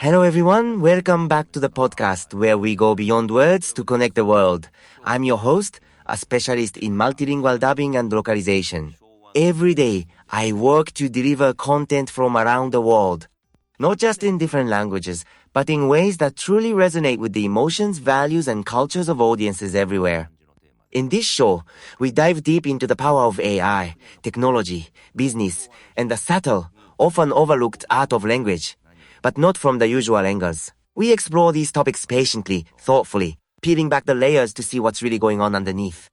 Hello everyone, welcome back to the podcast where we go beyond words to connect the world. I'm your host, a specialist in multilingual dubbing and localization. Every day, I work to deliver content from around the world. Not just in different languages, but in ways that truly resonate with the emotions, values, and cultures of audiences everywhere. In this show, we dive deep into the power of AI, technology, business, and the subtle, often overlooked art of language. But not from the usual angles. We explore these topics patiently, thoughtfully, peeling back the layers to see what's really going on underneath.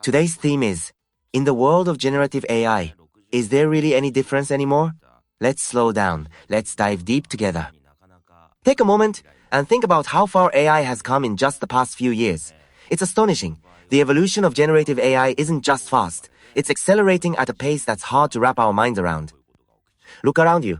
Today's theme is, in the world of generative AI, is there really any difference anymore? Let's slow down. Let's dive deep together. Take a moment and think about how far AI has come in just the past few years. It's astonishing. The evolution of generative AI isn't just fast. It's accelerating at a pace that's hard to wrap our minds around. Look around you.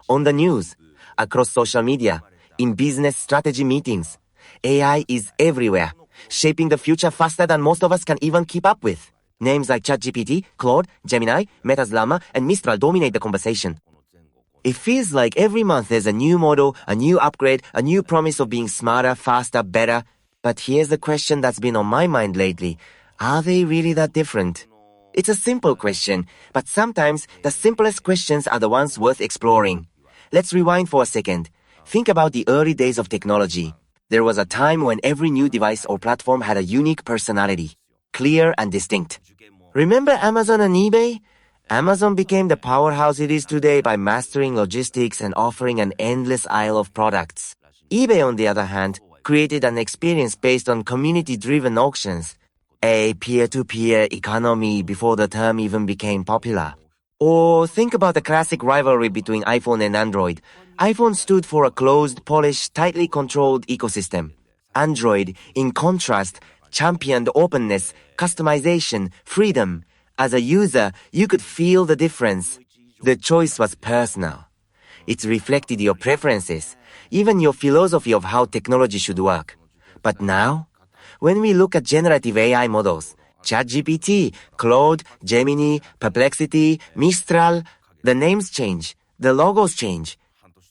On the news, across social media, in business strategy meetings, AI is everywhere, shaping the future faster than most of us can even keep up with. Names like ChatGPT, Claude, Gemini, Meta's Llama, and Mistral dominate the conversation. It feels like every month there's a new model, a new upgrade, a new promise of being smarter, faster, better. But here's the question that's been on my mind lately. Are they really that different? It's a simple question, but sometimes the simplest questions are the ones worth exploring. Let's rewind for a second. Think about the early days of technology. There was a time when every new device or platform had a unique personality, clear and distinct. Remember Amazon and eBay? Amazon became the powerhouse it is today by mastering logistics and offering an endless aisle of products. eBay, on the other hand, created an experience based on community-driven auctions, a peer-to-peer economy before the term even became popular. Or think about the classic rivalry between iPhone and Android. iPhone stood for a closed, polished, tightly controlled ecosystem. Android, in contrast, championed openness, customization, freedom. As a user, you could feel the difference. The choice was personal. It reflected your preferences, even your philosophy of how technology should work. But now, when we look at generative AI models, ChatGPT, Claude, Gemini, Perplexity, Mistral, the names change, the logos change.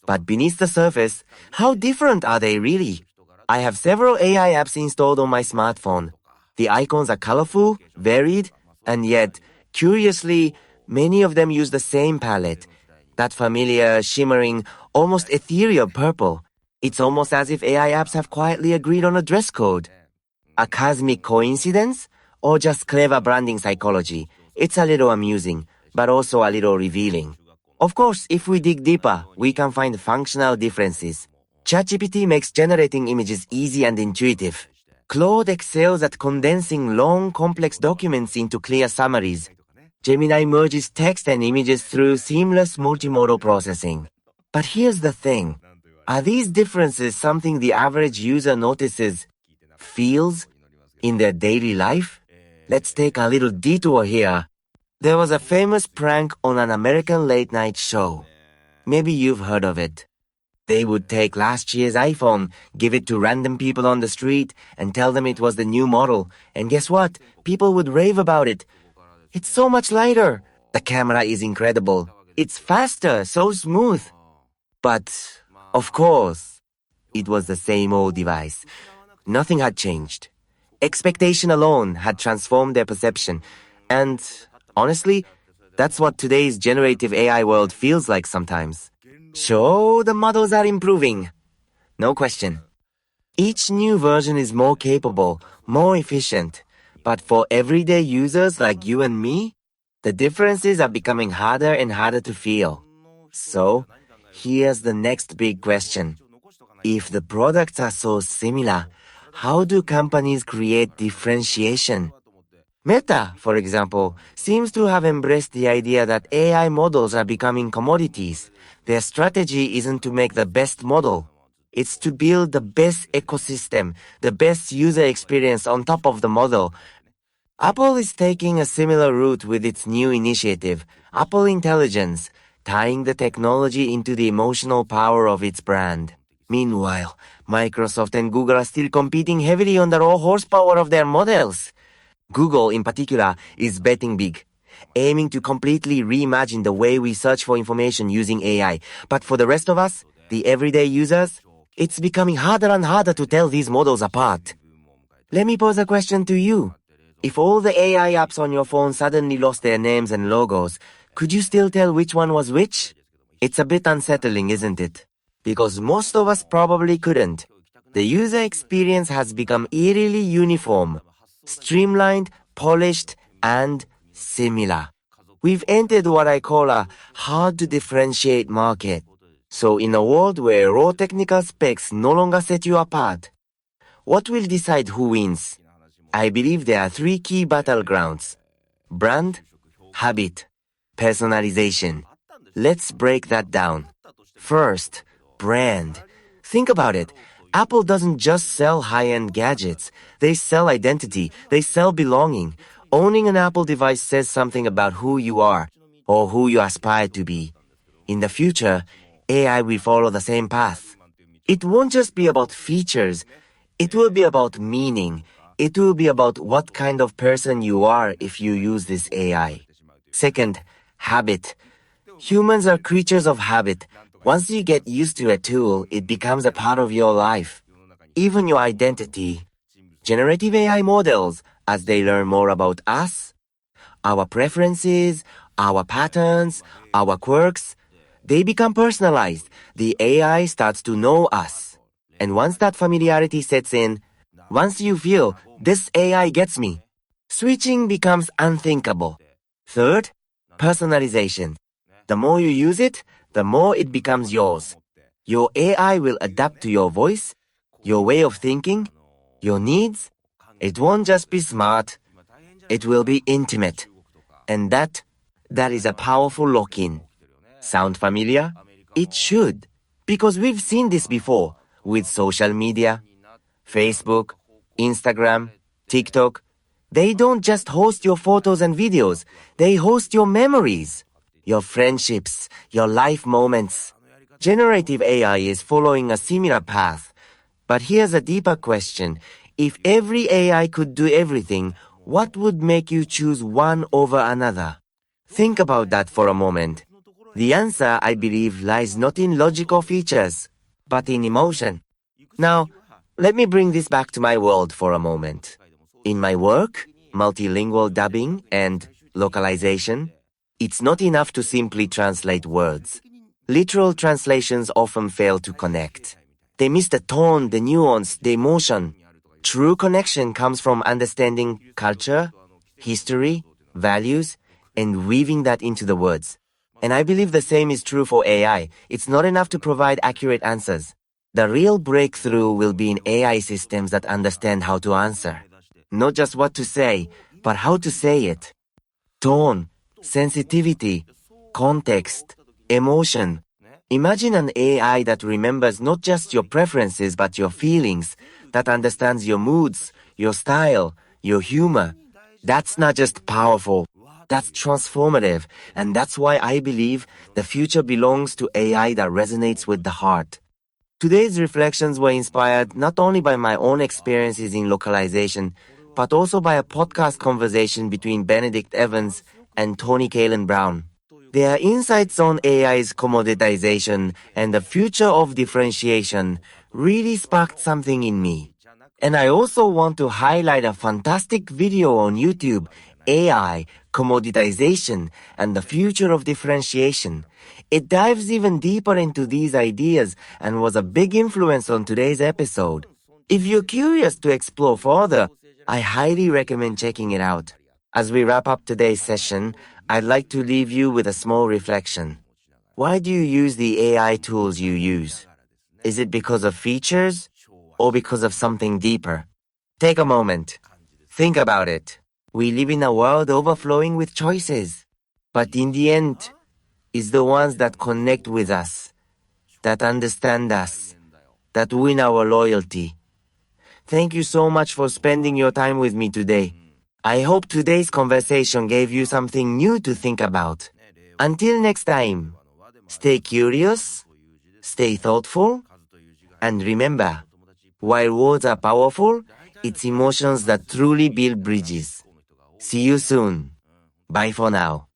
But beneath the surface, how different are they really? I have several AI apps installed on my smartphone. The icons are colorful, varied, and yet, curiously, many of them use the same palette. That familiar, shimmering, almost ethereal purple. It's almost as if AI apps have quietly agreed on a dress code. A cosmic coincidence? Or just clever branding psychology? It's a little amusing, but also a little revealing. Of course, if we dig deeper, we can find functional differences. ChatGPT makes generating images easy and intuitive. Claude excels at condensing long, complex documents into clear summaries. Gemini merges text and images through seamless multimodal processing. But here's the thing. Are these differences something the average user notices, feels, in their daily life? Let's take a little detour here. There was a famous prank on an American late-night show. Maybe you've heard of it. They would take last year's iPhone, give it to random people on the street, and tell them it was the new model. And guess what? People would rave about it. It's so much lighter. The camera is incredible. It's faster, so smooth. But, of course, it was the same old device. Nothing had changed. Expectation alone had transformed their perception. And, honestly, that's what today's generative AI world feels like sometimes. Sure, the models are improving. No question. Each new version is more capable, more efficient. But for everyday users like you and me, the differences are becoming harder and harder to feel. So, here's the next big question. If the products are so similar, how do companies create differentiation? Meta, for example, seems to have embraced the idea that AI models are becoming commodities. Their strategy isn't to make the best model. It's to build the best ecosystem, the best user experience on top of the model. Apple is taking a similar route with its new initiative, Apple Intelligence, tying the technology into the emotional power of its brand. Meanwhile, Microsoft and Google are still competing heavily on the raw horsepower of their models. Google, in particular, is betting big, aiming to completely reimagine the way we search for information using AI. But for the rest of us, the everyday users, it's becoming harder and harder to tell these models apart. Let me pose a question to you. If all the AI apps on your phone suddenly lost their names and logos, could you still tell which one was which? It's a bit unsettling, isn't it? Because most of us probably couldn't. The user experience has become eerily uniform, streamlined, polished, and similar. We've entered what I call a hard-to-differentiate market. So in a world where raw technical specs no longer set you apart, what will decide who wins? I believe there are three key battlegrounds: brand, habit, personalization. Let's break that down. First, brand. Think about it. Apple doesn't just sell high-end gadgets. They sell identity. They sell belonging. Owning an Apple device says something about who you are or who you aspire to be. In the future, AI will follow the same path. It won't just be about features. It will be about meaning. It will be about what kind of person you are if you use this AI. Second, habit. Humans are creatures of habit. Once you get used to a tool, it becomes a part of your life. Even your identity. Generative AI models, as they learn more about us, our preferences, our patterns, our quirks, they become personalized. The AI starts to know us. And once that familiarity sets in, once you feel, this AI gets me, switching becomes unthinkable. Third, personalization. The more you use it, the more it becomes yours. Your AI will adapt to your voice, your way of thinking, your needs. It won't just be smart. It will be intimate. And that is a powerful lock-in. Sound familiar? It should. Because we've seen this before with social media, Facebook, Instagram, TikTok. They don't just host your photos and videos. They host your memories, your friendships, your life moments. Generative AI is following a similar path. But here's a deeper question. If every AI could do everything, what would make you choose one over another? Think about that for a moment. The answer, I believe, lies not in logical features, but in emotion. Now, let me bring this back to my world for a moment. In my work, multilingual dubbing and localization, it's not enough to simply translate words. Literal translations often fail to connect. They miss the tone, the nuance, the emotion. True connection comes from understanding culture, history, values, and weaving that into the words. And I believe the same is true for AI. It's not enough to provide accurate answers. The real breakthrough will be in AI systems that understand how to answer. Not just what to say, but how to say it. Tone, sensitivity, context, emotion. Imagine an AI that remembers not just your preferences but your feelings, that understands your moods, your style, your humor. That's not just powerful, that's transformative, and that's why I believe the future belongs to AI that resonates with the heart. Today's reflections were inspired not only by my own experiences in localization, but also by a podcast conversation between Benedict Evans and Tony Kalen Brown. Their insights on AI's commoditization and the future of differentiation really sparked something in me. And I also want to highlight a fantastic video on YouTube, AI, Commoditization, and the Future of Differentiation. It dives even deeper into these ideas and was a big influence on today's episode. If you're curious to explore further, I highly recommend checking it out. As we wrap up today's session, I'd like to leave you with a small reflection. Why do you use the AI tools you use? Is it because of features or because of something deeper? Take a moment. Think about it. We live in a world overflowing with choices. But in the end, it's the ones that connect with us, that understand us, that win our loyalty. Thank you so much for spending your time with me today. I hope today's conversation gave you something new to think about. Until next time, stay curious, stay thoughtful, and remember, while words are powerful, it's emotions that truly build bridges. See you soon. Bye for now.